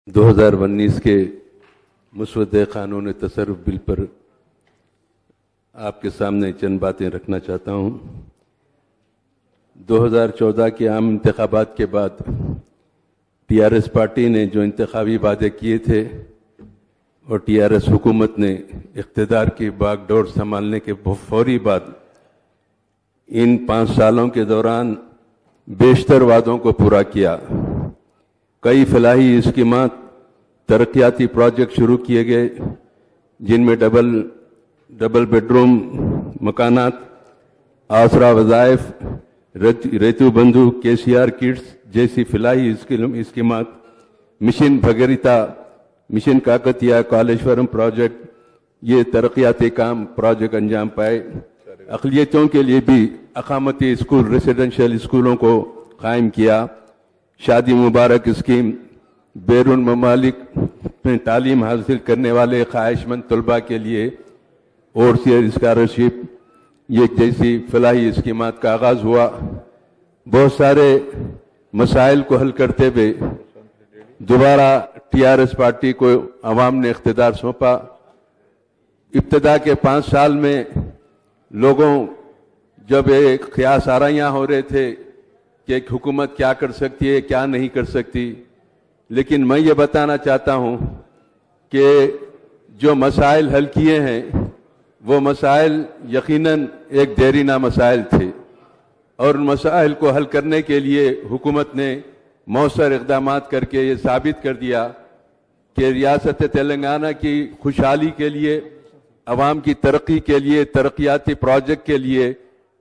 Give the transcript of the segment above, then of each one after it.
2019 کے مسودہ قانون تصرف بل پر آپ کے سامنے چند باتیں رکھنا چاہتا ہوں۔ 2014 کے عام انتخابات کے بعد ٹی آر ایس پارٹی نے جو انتخابی وعدے کیے تھے اور ٹی آر ایس حکومت نے اقتدار کی باغ ڈور سنبھالنے کے فوری بعد ان 5 سالوں کے دوران بیشتر وعدوں کو پورا کیا۔ کئی فلاحی اسکیمات، ترقیاتی پروجیکٹ شروع کیے گئے جن میں ڈبل بیڈروم مکانات، آسرا وظائف، ریتو بندھو، کے سی آر کٹس جیسی فلاحی اسکیمات، mission Bhagiratha, mission Kakatiya, Kaleshwaram project, یہ ترقیاتی کام پروجیکٹ انجام پائے۔ اقلیتوں کے لیے بھی اقامتی اسکول، ریزیڈنشل اسکولوں کو قائم کیا۔ شادی مبارک اسکیم، بیرون ممالک میں تعلیم حاصل کرنے والے خواہش مند طلباء کے لیے اوورسیئر اسکالرشپ، یہ جیسی فلاحی اسکیمات کا آغاز ہوا۔ بہت سارے مسائل کو حل کرتے ہوئے دوبارہ ٹی آر ایس پارٹی کو عوام نے اقتدار سونپا۔ ابتدا کے 5 سال میں لوگوں جب ایک قیاس آرائیاں ہو رہے تھے کہ ایک حکومت کیا کر سکتی ہے، کیا نہیں کر سکتی، لیکن میں یہ بتانا چاہتا ہوں کہ جو مسائل حل کیے ہیں وہ مسائل یقیناً ایک دیرینہ مسائل تھے، اور ان مسائل کو حل کرنے کے لیے حکومت نے مؤثر اقدامات کر کے یہ ثابت کر دیا کہ ریاست تلنگانہ کی خوشحالی کے لیے، عوام کی ترقی کے لیے، ترقیاتی پروجیکٹ کے لیے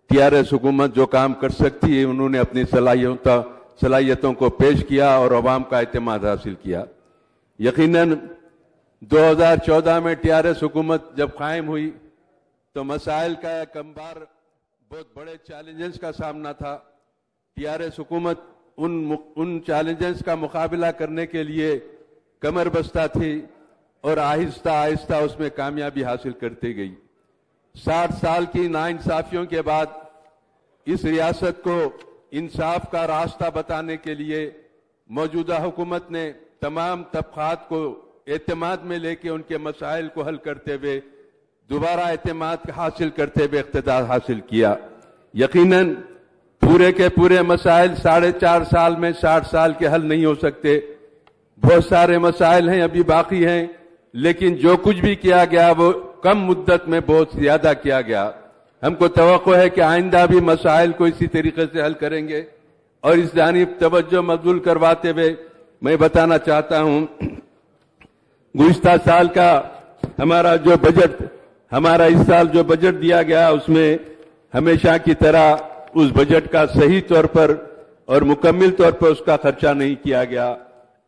ٹی آر ایس حکومت جو کام کر سکتی ہے انہوں نے اپنی صلاحیتوں کو پیش کیا اور عوام کا اعتماد حاصل کیا۔ یقیناً 2014 میں ٹی آر ایس حکومت جب قائم ہوئی تو مسائل کا ایک انبار بہت بڑے چیلنجز کا سامنا تھا۔ ٹی آر ایس حکومت ان چیلنجز کا مقابلہ کرنے کے لیے کمر بستہ تھی اور آہستہ آہستہ اس میں کامیابی حاصل کرتی گئی۔ 60 سال کی ناانصافیوں کے بعد اس ریاست کو انصاف کا راستہ بتانے کے لیے موجودہ حکومت نے تمام طبقات کو اعتماد میں لے کے ان کے مسائل کو حل کرتے ہوئے دوبارہ اعتماد حاصل کرتے ہوئے اقتدار حاصل کیا۔ یقیناً پورے کے پورے مسائل 4.5 سال میں 60 سال کے حل نہیں ہو سکتے، بہت سارے مسائل ہیں ابھی باقی ہیں، لیکن جو کچھ بھی کیا گیا وہ کم مدت میں بہت زیادہ کیا گیا۔ ہم کو توقع ہے کہ آئندہ بھی مسائل کو اسی طریقے سے حل کریں گے، اور اس جانب توجہ مبذول کرواتے ہوئے میں بتانا چاہتا ہوں گزشتہ سال کا ہمارا اس سال جو بجٹ دیا گیا اس میں ہمیشہ کی طرح اس بجٹ کا صحیح طور پر اور مکمل طور پر اس کا خرچہ نہیں کیا گیا۔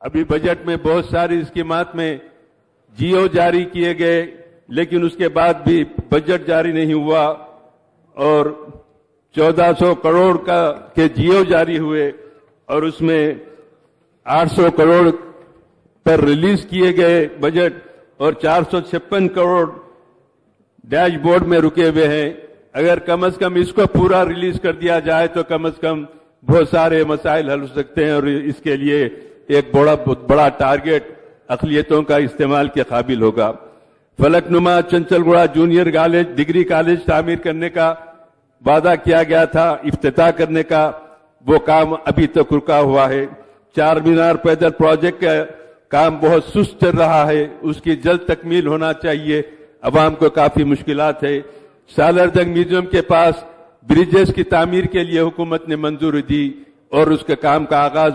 ابھی بجٹ میں بہت ساری اسکیمات میں جیو جاری کیے گئے، لیکن اس کے بعد بھی بجٹ جاری نہیں ہوا، اور 1400 کروڑ کے جیو جاری ہوئے، اور اس میں 800 کروڑ پر ریلیز کیے گئے بجٹ، اور 456 کروڑ ڈیش بورڈ میں رکے ہوئے ہیں۔ اگر کم از کم اس کو پورا ریلیز کر دیا جائے تو کم از کم بہت سارے مسائل حل ہو سکتے ہیں، اور اس کے لیے ایک بڑا ٹارگٹ اقلیتوں کا استعمال کے قابل ہوگا۔ فلک نما چنچل گوڑا جونیئر کالج، ڈگری کالج تعمیر کرنے کا وعدہ کیا گیا تھا، افتتاح کرنے کا، وہ کام ابھی تک رکا ہوا ہے۔ 4 مینار پیدل پروجیکٹ کا کام بہت سست چل رہا ہے، اس کی جلد تکمیل ہونا چاہیے، عوام کو کافی مشکلات ہے۔ سالار جنگ میوزیم کے پاس بریجز کی تعمیر کے لیے حکومت نے منظوری دی، اور اس کے کام کا آغاز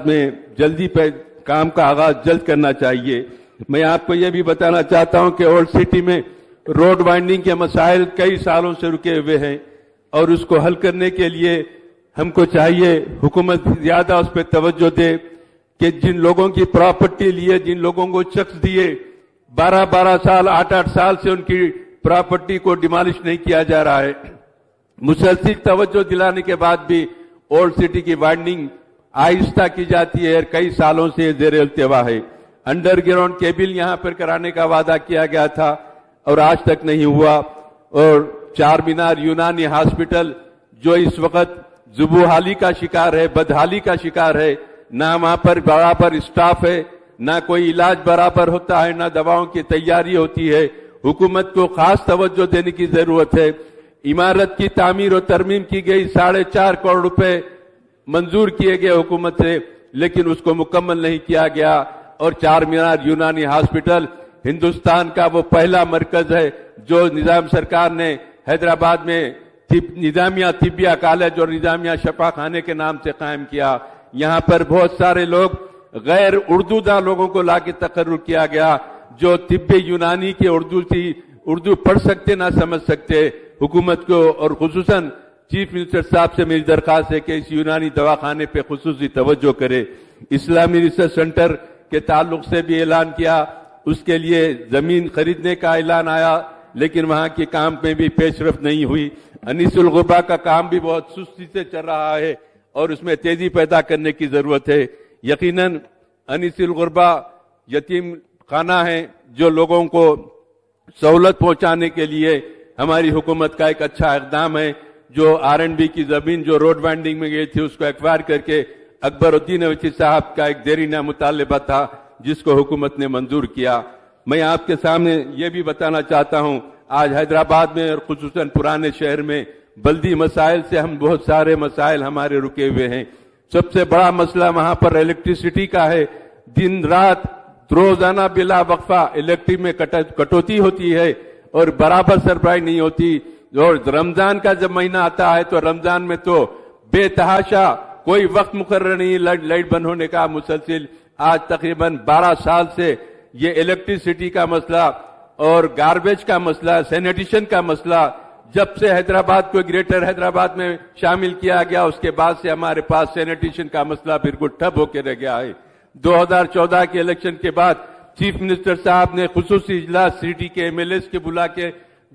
جلد کرنا چاہیے۔ میں آپ کو یہ بھی بتانا چاہتا ہوں کہ اولڈ سٹی میں روڈ وائنڈنگ کے مسائل کئی سالوں سے رکے ہوئے ہیں، اور اس کو حل کرنے کے لیے ہم کو چاہیے حکومت زیادہ اس پہ توجہ دے کہ جن لوگوں کی پراپرٹی لیے، جن لوگوں کو چیکس دیے 12 سال 8 سال سے ان کی پراپرٹی کو ڈیمالش نہیں کیا جا رہا ہے۔ مسلسل توجہ دلانے کے بعد بھی اولڈ سٹی کی وائنڈنگ آہستہ کی جاتی ہے، اور کئی سالوں سے زیر التوا ہے۔ انڈر گراؤنڈ کیبل یہاں پر کرانے کا وعدہ کیا گیا تھا اور آج تک نہیں ہوا، اور 4 مینار یونانی ہاسپٹل جو اس وقت زبو حالی کا شکار ہے، بدحالی کا شکار ہے، نہ وہاں پر برابر اسٹاف ہے، نہ کوئی علاج برابر ہوتا ہے، نہ دواؤں کی تیاری ہوتی ہے۔ حکومت کو خاص توجہ دینے کی ضرورت ہے۔ عمارت کی تعمیر و ترمیم کی گئی، 4.5 کروڑ روپے منظور کیے گئے حکومت سے، لیکن اس کو مکمل نہیں کیا گیا۔ اور چار مینار یونانی ہاسپٹل ہندوستان کا وہ پہلا مرکز ہے جو نظام سرکار نے حیدرآباد میں نظامیہ طبیہ کالج اور نظامیہ شفا خانے کے نام سے قائم کیا۔ یہاں پر بہت سارے لوگ غیر اردو داں لوگوں کو لا کے تقرر کیا گیا جو طب یونانی کی اردو تھی، اردو پڑھ سکتے نہ سمجھ سکتے۔ حکومت کو اور خصوصاً چیف منسٹر صاحب سے میری درخواست ہے کہ اس یونانی دواخانے پہ خصوصی توجہ کرے۔ اسلامی ریسرچ سینٹر کے تعلق سے بھی اعلان کیا، اس کے لیے زمین خریدنے کا اعلان آیا، لیکن وہاں کے کام میں بھی پیش رفت نہیں ہوئی۔ انیس الغربا کا کام بھی بہت سستی سے چل رہا ہے اور اس میں تیزی پیدا کرنے کی ضرورت ہے۔ یقیناً انیس الغربا یتیم خانہ ہے جو لوگوں کو سہولت پہنچانے کے لیے ہماری حکومت کا ایک اچھا اقدام ہے۔ جو R&B کی زمین جو روڈ وائنڈنگ میں گئی تھی اس کو ایکوائر کر کے اکبر الدین اویسی صاحب کا ایک دیرینہ مطالبہ تھا جس کو حکومت نے منظور کیا۔ میں آپ کے سامنے یہ بھی بتانا چاہتا ہوں، آج حیدرآباد میں اور خصوصاً پرانے شہر میں بلدی مسائل سے ہم بہت سارے مسائل ہمارے رکے ہوئے ہیں۔ سب سے بڑا مسئلہ وہاں پر الیکٹریسٹی کا ہے۔ دن رات روزانہ بلا وقفہ الیکٹرک میں کٹوتی ہوتی ہے اور برابر سربراہی نہیں ہوتی۔ اور رمضان کا جب مہینہ آتا ہے تو رمضان میں تو بے تحاشا کوئی وقت مقرر نہیں لائٹ بند ہونے کا مسلسل۔ آج تقریباً 12 سال سے یہ الیکٹریسٹی کا مسئلہ اور گاربیج کا مسئلہ، سینیٹیشن کا مسئلہ جب سے حیدرآباد کو گریٹر حیدرآباد میں شامل کیا گیا اس کے بعد سے ہمارے پاس سینیٹیشن کا مسئلہ بالکل ٹھپ ہو کے رہ گیا ہے۔ 2014 کے الیکشن کے بعد چیف منسٹر صاحب نے خصوصی اجلاس سٹی کے MLAs کے بلا کے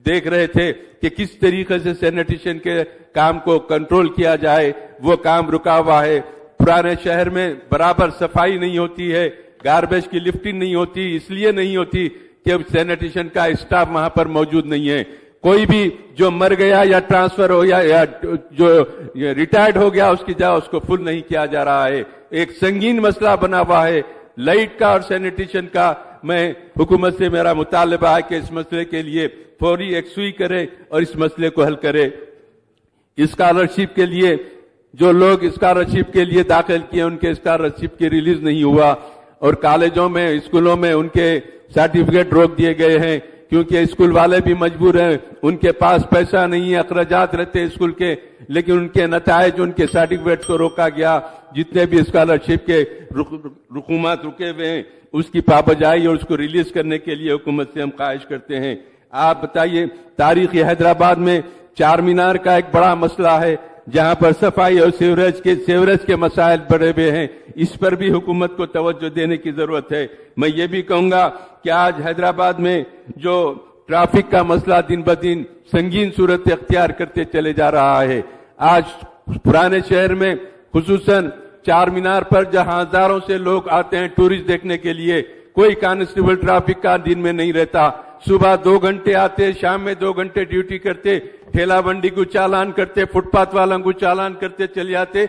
دیکھ رہے تھے کہ کس طریقے سے سینیٹیشن کے کام کو کنٹرول کیا جائے، وہ کام رکا ہوا ہے۔ پرانے شہر میں برابر صفائی نہیں ہوتی ہے، گاربیج کی لفٹنگ نہیں ہوتی، اس لیے نہیں ہوتی کہ سینیٹیشن کا اسٹاف وہاں پر موجود نہیں ہے۔ کوئی بھی جو مر گیا یا ٹرانسفر ہو یا جو ریٹائرڈ ہو گیا اس کی جگہ اس کو فل نہیں کیا جا رہا ہے۔ ایک سنگین مسئلہ بنا ہوا ہے لائٹ کا اور سینیٹیشن کا۔ میں حکومت سے میرا مطالبہ ہے کہ اس مسئلے کے لیے فوری یکسوئی کرے اور اس مسئلے کو حل کرے۔ اسکالرشپ کے لیے جو لوگ اسکالرشپ کے لیے داخل کیے ان کے اسکالرشپ کی ریلیز نہیں ہوا اور کالجوں میں اسکولوں میں ان کے سرٹیفکیٹ روک دیے گئے ہیں کیونکہ اسکول والے بھی مجبور ہیں، ان کے پاس پیسہ نہیں ہے، اخراجات رہتے اسکول کے، لیکن ان کے نتائج ان کے سرٹیفکیٹ کو روکا گیا۔ جتنے بھی اسکالرشپ کے رقومات رکے ہوئے ہیں اس کی پابجائی اور اس کو ریلیز کرنے کے لیے حکومت سے ہم خواہش کرتے ہیں۔ آپ بتائیے، تاریخی حیدرآباد میں چار مینار کا ایک بڑا مسئلہ ہے جہاں پر صفائی اور سیوریج کے مسائل بڑے ہوئے ہیں، اس پر بھی حکومت کو توجہ دینے کی ضرورت ہے۔ میں یہ بھی کہوں گا کہ آج حیدرآباد میں جو ٹریفک کا مسئلہ دن بدن سنگین صورت اختیار کرتے چلے جا رہا ہے۔ آج پرانے شہر میں خصوصاً چار مینار پر جہاں ہزاروں سے لوگ آتے ہیں ٹورسٹ دیکھنے کے لیے، کوئی کانسٹیبل ٹریفک کا دن میں نہیں رہتا۔ صبح 2 گھنٹے آتے، شام میں 2 گھنٹے ڈیوٹی کرتے، ٹھیلا بنڈی کو چالان کرتے، فٹ پاتھ والوں کو چالان کرتے چلے جاتے۔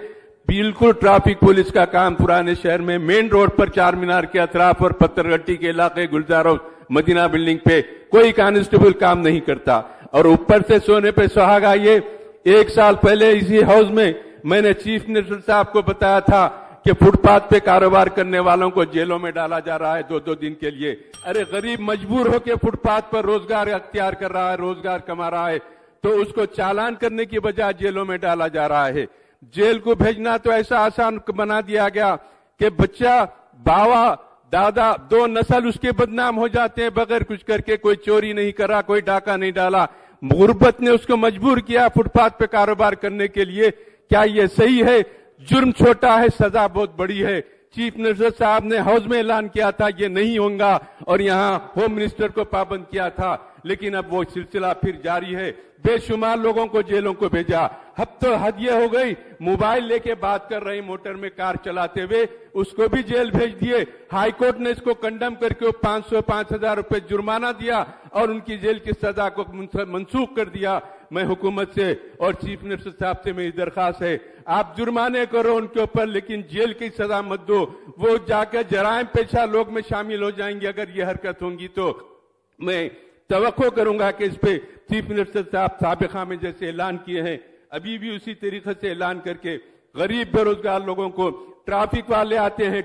بالکل ٹریفک پولیس کا کام پرانے شہر میں مین روڈ پر چار مینار کے اطراف اور پتھر گٹی کے علاقے گلزار مدینہ بلڈنگ پہ کوئی کانسٹیبل کام نہیں کرتا۔ اور اوپر سے سونے پہ سہاگا، یہ 1 سال پہلے اسی ہاؤس میں نے چیف منسٹر صاحب کو بتایا تھا کہ فٹ پاتھ پہ کاروبار کرنے والوں کو جیلوں میں ڈالا جا رہا ہے 2-2 دن کے لیے۔ ارے غریب مجبور ہو کے فٹ پاتھ پر روزگار اختیار کر رہا ہے، روزگار کما رہا ہے، تو اس کو چالان کرنے کی بجائے جیلوں میں ڈالا جا رہا ہے۔ جیل کو بھیجنا تو ایسا آسان بنا دیا گیا کہ بچہ، باوا، دادا، 2 نسل اس کے بدنام ہو جاتے ہیں بغیر کچھ کر کے۔ کوئی چوری نہیں کرا، کوئی ڈاکہ نہیں ڈالا، غربت نے اس کو مجبور کیا فٹ پاتھ پہ کاروبار کرنے کے لیے۔ کیا یہ صحیح ہے؟ جرم چھوٹا ہے، سزا بہت بڑی ہے۔ چیف منسٹر صاحب نے ہاؤس میں اعلان کیا تھا یہ نہیں ہوگا اور یہاں ہوم منسٹر کو پابند کیا تھا، لیکن اب وہ سلسلہ پھر جاری ہے۔ بے شمار لوگوں کو جیلوں کو بھیجا۔ اب تو حد یہ ہو گئی، موبائل لے کے بات کر رہے موٹر میں کار چلاتے ہوئے، اس کو بھی جیل بھیج دیے۔ ہائی کورٹ نے اس کو کنڈم کر کے 500-5,000 روپے جرمانہ دیا اور ان کی جیل کی سزا کو منسوخ کر دیا۔ میں حکومت سے اور چیف منسٹر صاحب سے میری درخواست ہے، آپ جرمانے کرو ان کے اوپر، لیکن جیل کی سزا مت دو۔ وہ جا کے جرائم پیشہ لوگ میں شامل ہو جائیں گے اگر یہ حرکت ہوں گی تو میں توقع کروں گا کہ اس پہ چیف منسٹر صاحب سابقہ میں جیسے اعلان کیے ہیں ابھی بھی اسی طریقے سے اعلان کر کے غریب بے روزگار لوگوں کو، ٹرافک والے آتے ہیں،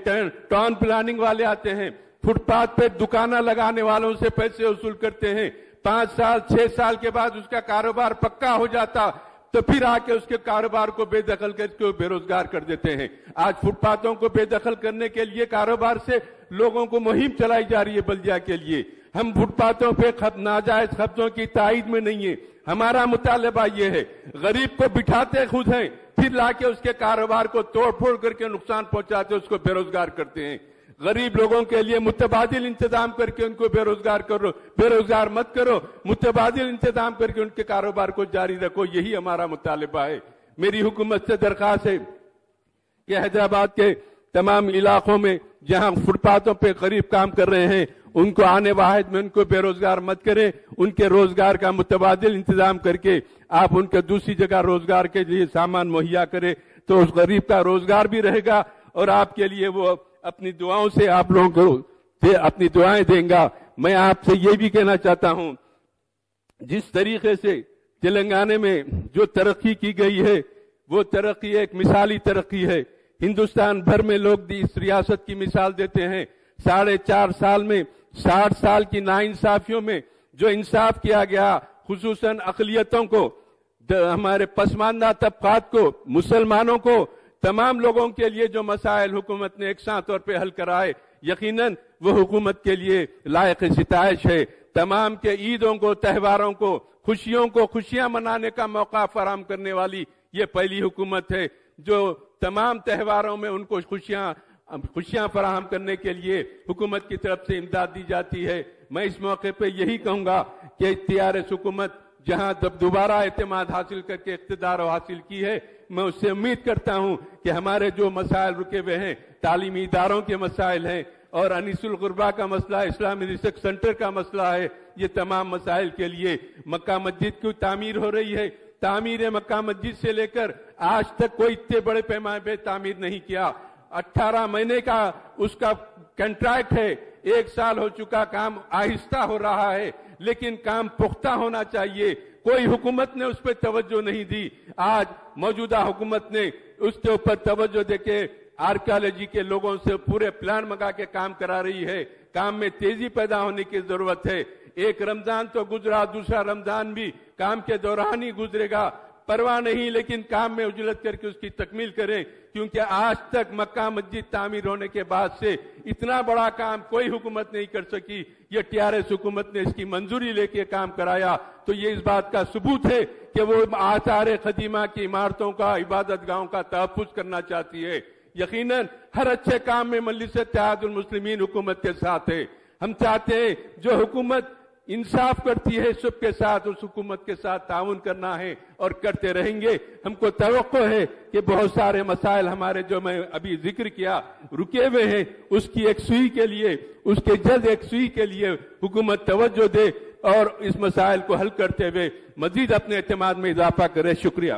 ٹاؤن پلاننگ والے آتے ہیں، فٹ پاتھ پہ دکانیں لگانے والوں سے پیسے وصول کرتے ہیں، 5 سال 6 سال کے بعد اس کا کاروبار پکا ہو جاتا تو پھر آ کے اس کے کاروبار کو بے دخل کر کے بے روزگار کر دیتے ہیں۔ آج فٹ پاتھوں کو بے دخل کرنے کے لیے کاروبار سے لوگوں کو مہم چلائی جا رہی ہے بلدیہ کے لیے۔ ہم فٹ پاتھوں پہ ناجائز قبضوں کی تائید میں نہیں ہیں، ہمارا مطالبہ یہ ہے غریب کو بٹھاتے خود ہیں، پھر لا کے اس کے کاروبار کو توڑ پھوڑ کر کے نقصان پہنچاتے اس کو بے روزگار کرتے ہیں۔ غریب لوگوں کے لیے متبادل انتظام کر کے ان کو بے روزگار کرو، بے روزگار مت کرو، متبادل انتظام کر کے ان کے کاروبار کو جاری رکھو، یہی ہمارا مطالبہ ہے۔ میری حکومت سے درخواست ہے کہ حیدرآباد کے تمام علاقوں میں جہاں فٹ پاتھوں پہ غریب کام کر رہے ہیں ان کو آنے واحد میں ان کو بے روزگار مت کریں، ان کے روزگار کا متبادل انتظام کر کے آپ ان کے دوسری جگہ روزگار کے لیے سامان مہیا کریں تو اس غریب کا روزگار بھی رہے گا اور آپ کے لیے وہ اپنی دعاؤں سے آپ لوگوں کو اپنی دعائیں دیں گا۔ میں آپ سے یہ بھی کہنا چاہتا ہوں جس طریقے سے تلنگانہ میں جو ترقی کی گئی ہے وہ ترقی ایک مثالی ترقی ہے، ہندوستان بھر میں لوگ اس ریاست کی مثال دیتے ہیں۔ 4.5 سال میں 60 سال کی ناانصافیوں میں جو انصاف کیا گیا، خصوصاً اقلیتوں کو، ہمارے پسماندہ طبقات کو، مسلمانوں کو، تمام لوگوں کے لیے جو مسائل حکومت نے یکساں طور پہ حل کرائے، یقیناً وہ حکومت کے لیے لائق ستائش ہے۔ تمام کے عیدوں کو، تہواروں کو، خوشیوں کو خوشیاں منانے کا موقع فراہم کرنے والی یہ پہلی حکومت ہے جو تمام تہواروں میں ان کو خوشیاں فراہم کرنے کے لیے حکومت کی طرف سے امداد دی جاتی ہے۔ میں اس موقع پہ یہی کہوں گا کہ TRS حکومت جہاں دوبارہ اعتماد حاصل کر کے اقتدار حاصل کی ہے، میں اس سے امید کرتا ہوں کہ ہمارے جو مسائل رکے ہوئے ہیں، تعلیمی اداروں کے مسائل ہیں اور انیس الغربا کا مسئلہ، اسلامی ریسرچ سینٹر کا مسئلہ ہے، یہ تمام مسائل کے لیے مکہ مسجد کی تعمیر ہو رہی ہے۔ تعمیر مکہ مسجد سے لے کر آج تک کوئی اتنے بڑے پیمانے پہ تعمیر نہیں کیا۔ 18 مہینے کا اس کا کنٹریکٹ ہے، 1 سال ہو چکا، کام آہستہ ہو رہا ہے لیکن کام پختہ ہونا چاہیے۔ کوئی حکومت نے اس پہ توجہ نہیں دی، آج موجودہ حکومت نے اس کے اوپر توجہ دے کے آرکیالوجی کے لوگوں سے پورے پلان منگا کے کام کرا رہی ہے۔ کام میں تیزی پیدا ہونے کی ضرورت ہے۔ ایک رمضان تو گزرا، دوسرا رمضان بھی کام کے دوران ہی گزرے گا، پرواہ نہیں، لیکن کام میں اجلت کر کے اس کی تکمیل کریں، کیونکہ آج تک مکہ مسجد تعمیر ہونے کے بعد سے اتنا بڑا کام کوئی حکومت نہیں کر سکی۔ یہ TRS حکومت نے اس کی منظوری لے کے کام کرایا تو یہ اس بات کا ثبوت ہے کہ وہ آثار قدیمہ کی عمارتوں کا، عبادت گاہوں کا تحفظ کرنا چاہتی ہے۔ یقیناً ہر اچھے کام میں مجلس اتحاد المسلمین حکومت کے ساتھ ہے۔ ہم چاہتے ہیں جو حکومت انصاف کرتی ہے سب کے ساتھ، اس حکومت کے ساتھ تعاون کرنا ہے اور کرتے رہیں گے۔ ہم کو توقع ہے کہ بہت سارے مسائل ہمارے جو میں ابھی ذکر کیا رکے ہوئے ہیں، اس کی یکسوئی کے لیے، اس کے جلد یکسوئی کے لیے حکومت توجہ دے اور اس مسائل کو حل کرتے ہوئے مزید اپنے اعتماد میں اضافہ کرے۔ شکریہ۔